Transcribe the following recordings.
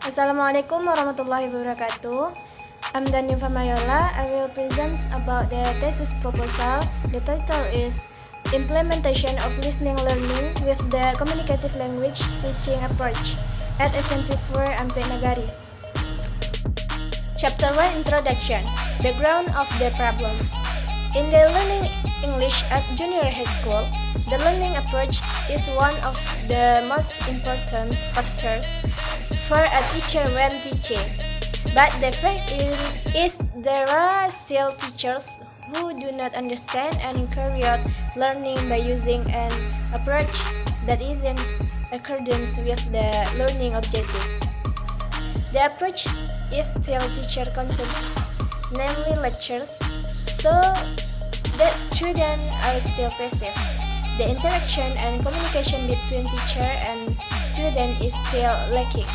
Assalamualaikum warahmatullahi wabarakatuh. I'm Danifa Mayola. I will present about the thesis proposal. The title is Implementation of Listening Learning with the Communicative Language Teaching Approach at SMP 4 Ampe Nagari. Chapter 1 Introduction. Background of the problem. In the learning English at junior high school, the learning approach is one of the most important factors for a teacher when teaching. But the fact is there are still teachers who do not understand and encourage learning by using an approach that is in accordance with the learning objectives. The approach is still teacher-concentric, namely lectures, so that students are still passive. The interaction and communication between teacher and student is still lacking.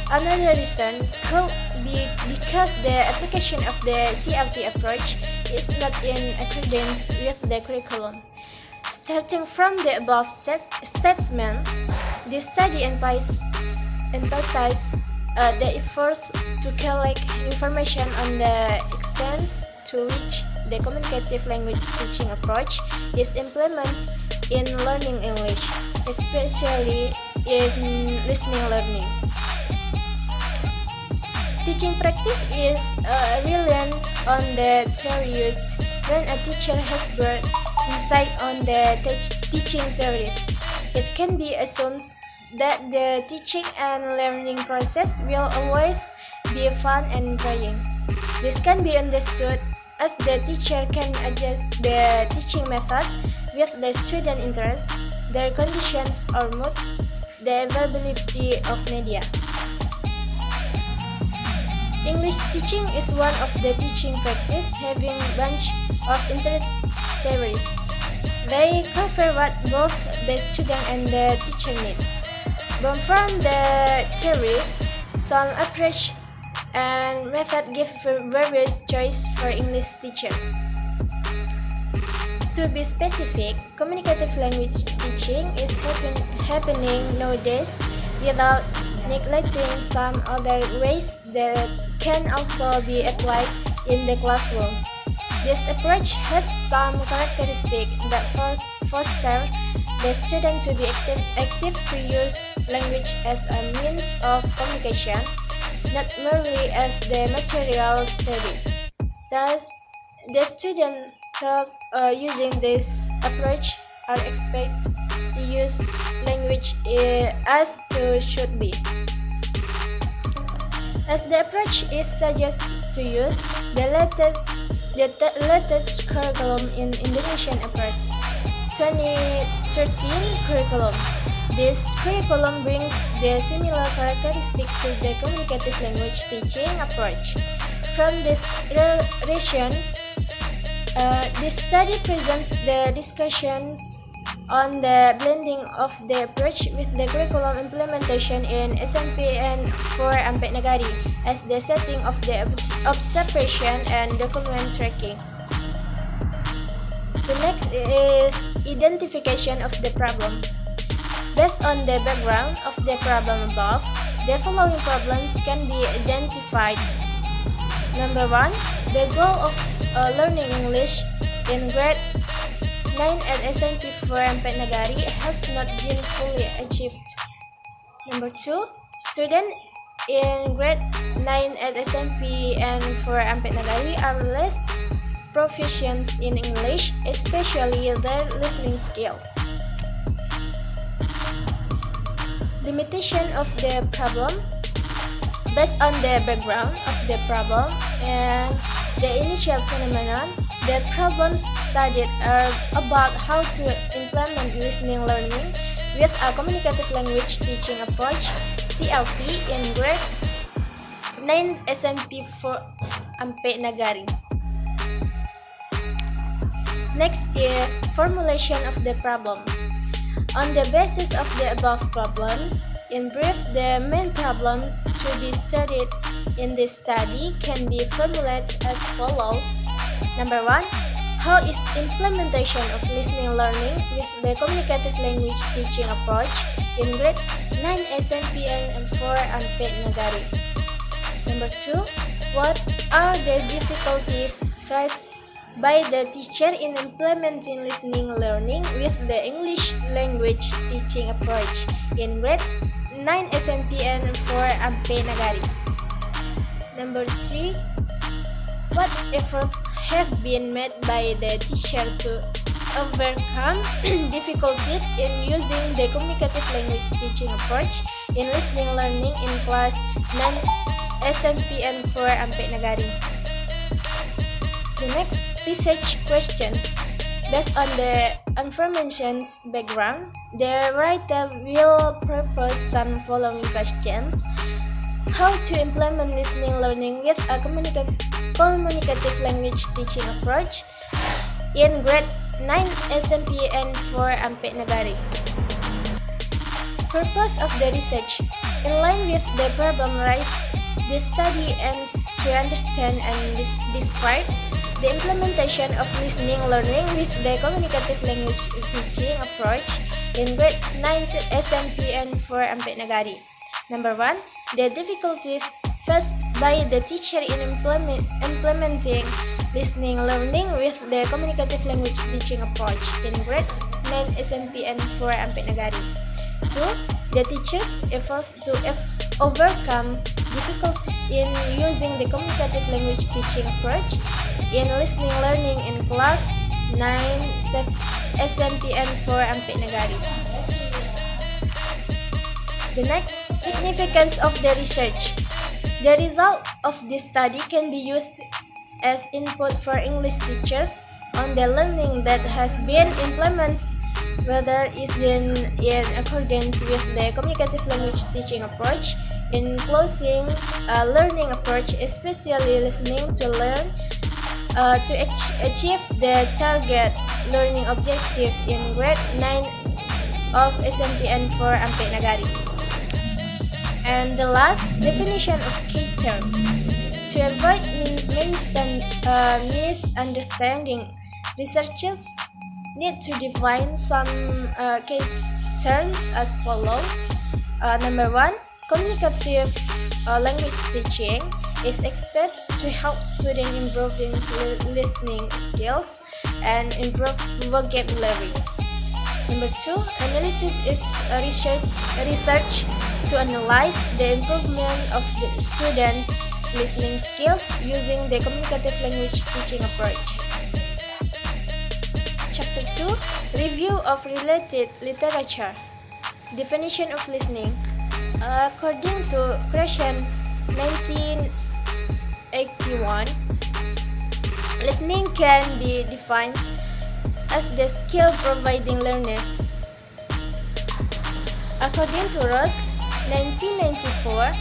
Another reason could be because the application of the CLT approach is not in accordance with the curriculum. Starting from the above statement, this study emphasizes the effort to collect information on the extent to which the communicative language teaching approach is implemented in learning English, especially in listening learning. Teaching practice is reliant on the theory used when a teacher has broad insight on the teaching theories. It can be assumed that the teaching and learning process will always be fun and enjoying. This can be understood as the teacher can adjust the teaching method with the student interests, their conditions or moods, the availability of media. English teaching is one of the teaching practice having bunch of interest theories. They cover what both the student and the teacher need. Born from the theories, some approach and method give various choice for English teachers. To be specific, communicative language teaching is happening nowadays without neglecting some other ways that can also be applied in the classroom. This approach has some characteristics that foster the student to be active to use language as a means of communication, not merely as the material study. Thus, the students using this approach are expected to use language as it should be. As the approach is suggested to use the latest curriculum in Indonesian approach, 2013 curriculum. This curriculum brings the similar characteristic to the communicative language teaching approach. From these relations, this study presents the discussions on the blending of the approach with the curriculum implementation in SMP and for Ampe Nagari as the setting of the observation and document tracking. The next is identification of the problem. Based on the background of the problem above, the following problems can be identified. Number 1. The goal of learning English in grade 9 at SMP 4 Ampe Nagari has not been fully achieved. Number 2. Students in grade 9 at SMP and 4 Ampe Nagari are less proficient in English, especially their listening skills. Limitation of the problem. Based on the background of the problem and the initial phenomenon, the problems studied are about how to implement listening learning with a communicative language teaching approach (CLT) in grade 9 SMP 4 Ampe Nagari. Next is formulation of the problem. On the basis of the above problems, in brief, the main problems to be studied in this study can be formulated as follows. Number 1. How is implementation of listening learning with the communicative language teaching approach in grade 9 SMPN 4 Ampet Nagari. Number 2. What are the difficulties faced by the teacher in implementing listening learning with the English language teaching approach in grade 9 SMPN 4 Ampet Nagari? Number 3. What efforts have been made by the teacher to overcome difficulties in using the communicative language teaching approach in listening learning in class 9 SMPN 4 Ampet Nagari? The next research questions. Based on the information's background, the writer will propose some following questions. How to implement listening learning with a communicative language teaching approach in grade 9 SMPN 4 Ampet Nagari. Purpose of the research. In line with the problem raised, the study aims to understand and describe the implementation of listening learning with the communicative language teaching approach in grade 9 SMPN 4 Ampet Nagari. Number 1. The difficulties faced by the teacher in implementing listening learning with the communicative language teaching approach in grade 9 SMPN 4 Ampet Nagari. 2. The teacher's effort to overcome difficulties in using the communicative language teaching approach in listening learning in class 9 SMPN 4 Ampet Nagari. The next, significance of the research. The result of this study can be used as input for English teachers on the learning that has been implemented, whether it's in accordance with the communicative language teaching approach, including a learning approach, especially listening to learn to achieve the target learning objective in grade 9 of SMPN 4 Ampet Nagari. And the last, definition of key term. To avoid misunderstanding, researchers need to define some key terms as follows. Number 1, communicative language teaching is expected to help students improve listening skills and improve vocabulary. Number 2, analysis is a research to analyze the improvement of the students' listening skills using the communicative language teaching approach. Chapter 2, Review of related literature. Definition of listening. According to Creation 1981, listening can be defined as the skill providing learners. According to Rost 1994,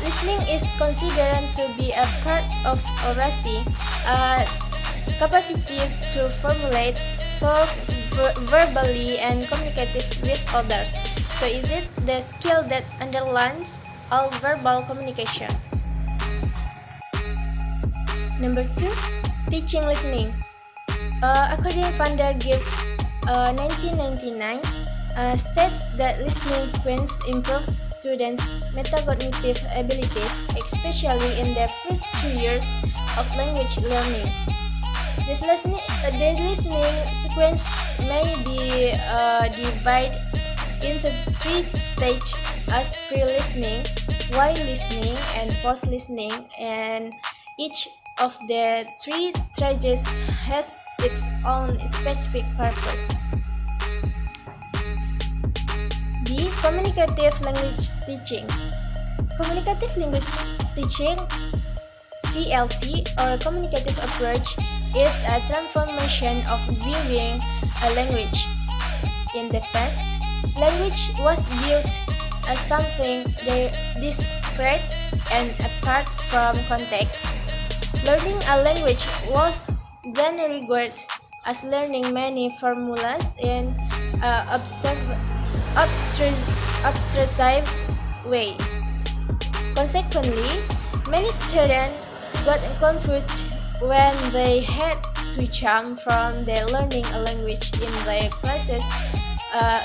listening is considered to be a part of oracy, a capacity to formulate thought verbally and communicate with others. So is it the skill that underlies all verbal communications? Number 2, teaching listening. According to Van der Gief 1999, states that listening sequence improves students' metacognitive abilities, especially in their first 2 years of language learning. The listening sequence may be divided into 3 stages as pre-listening, while listening, and post-listening, and each of the 3 stages has its own specific purpose. B. Communicative language teaching. Communicative language teaching, CLT, or communicative approach, is a transformation of viewing a language. In the past, language was viewed as something discrete and apart from context. Learning a language was then regarded as learning many formulas in an abstractive way. Consequently, many students got confused when they had to jump from the learning a language in their classes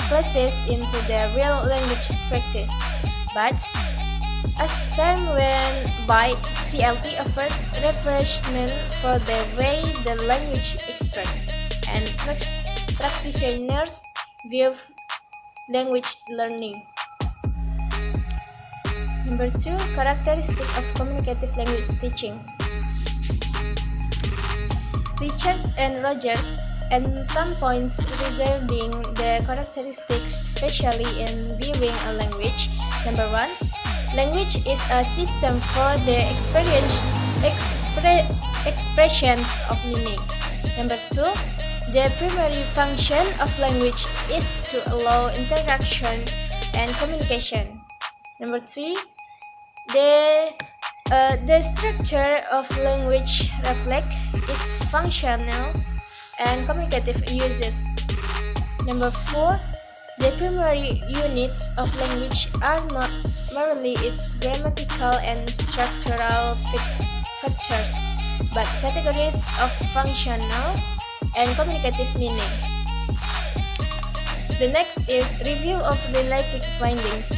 classes into the real language practice. But as time went by, CLT offered refreshment for the way the language experts and practitioners view language learning. Number 2, characteristic of communicative language teaching. Richard and Rogers and some points regarding the characteristics, especially in viewing a language. Number 1, language is a system for the expressions of meaning. Number 2, the primary function of language is to allow interaction and communication. Number 3, the structure of language reflects its functional and communicative uses. Number 4, the primary units of language are not merely its grammatical and structural features, but categories of functional and communicative meaning. The next is review of related findings.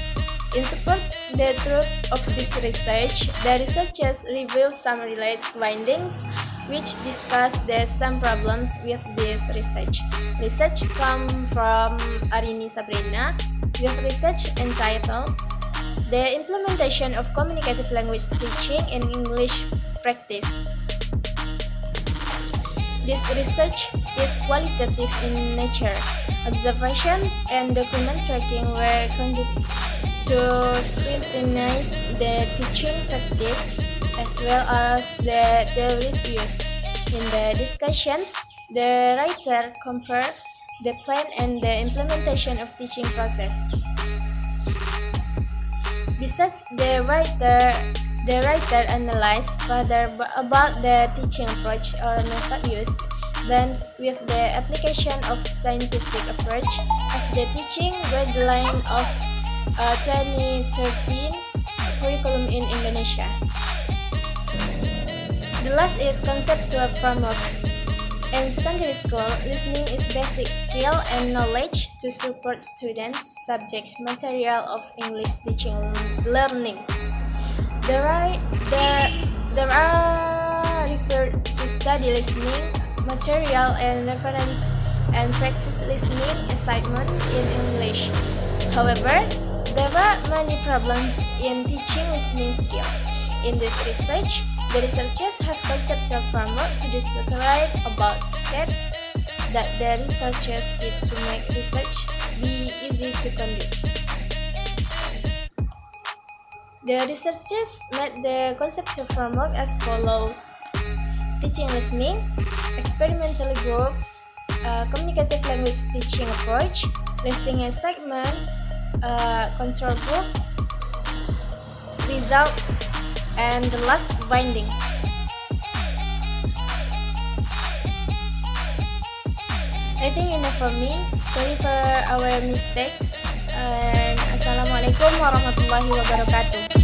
In support the truth of this research, the researchers review some related findings which discuss some problems with this research. Research comes from Arini Sabrina with research entitled The Implementation of Communicative Language Teaching in English Practice. This research is qualitative in nature. Observations and document tracking were conducted to scrutinize the teaching practice as well as the theories used. In the discussions, the writer compared the plan and the implementation of teaching process. Besides, the writer analyzed further about the teaching approach or method used, then with the application of scientific approach as the teaching guideline of 2013 curriculum in Indonesia. The last is conceptual framework. In secondary school, listening is basic skill and knowledge to support students' subject material of English teaching learning. There are required to study listening material and reference and practice listening assignment in English. However, there are many problems in teaching listening skills. In this research, the researchers has conceptual framework to describe about steps that the researchers did to make research be easy to conduct. The researchers made the conceptual framework as follows: teaching listening, experimental group, communicative language teaching approach, listening assignment, control group, results, and the last findings. I think enough for me. Sorry for our mistakes. And Assalamualaikum warahmatullahi wabarakatuh.